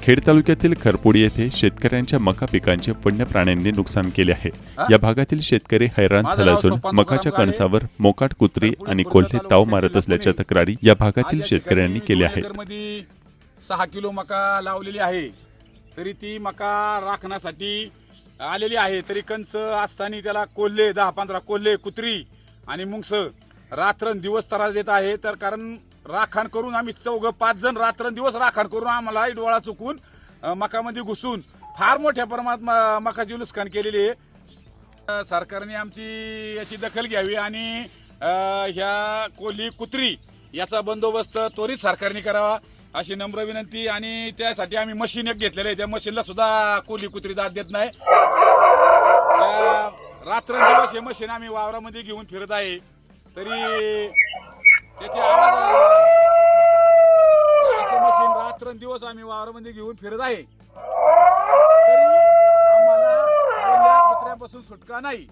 खेड तालुक्यातील खरपुडी येथे शेतकऱ्यांच्या मका पिकांचे वन्य प्राण्यांनी नुकसान केले आहे। या भागातील शेतकरी हैराण झाले असून मकाच्या कणसावर मोकाट कुत्री आणि कोल्हे ताव मारत असल्याच्या तक्रारी या भागातील शेतकऱ्यांनी केल्या आहेत। 6 किलो मका लावलेली आहे, तरी ती मका राखण्यासाठी आलेली आहे, तरी कंस असताना त्याला कोल्हे 10-15 कोल्हे कुत्री आणि मुंगस रात्रंदिवस त्रास देत आहे। तर कारण राखण करून आम्ही 4-5 जण रात्रंदिवस राखण करून आम्हाला डोळा चुकून मकामध्ये घुसून फार मोठ्या प्रमाणात मकाची नुकसान केलेली आहे। सरकारने आमची याची दखल घ्यावी आणि ह्या कोल्ही कुत्री याचा बंदोबस्त त्वरित सरकारने करावा अशी नम्र विनंती। आणि त्यासाठी आम्ही मशीन एक घेतलेलं आहे, त्या मशीनला सुद्धा कोल्ही कुत्री दाद देत नाही। रात्रंदिवस हे मशीन आम्ही वावरामध्ये घेऊन फिरत आहे, तरी त्याचे आवाज असं मशीन रात्रंदिवस आम्ही वावरामध्ये घेऊन फिरत आहे, तरी आम्हाला कोल्ह्या कुत्र्यापासून सुटका नाही।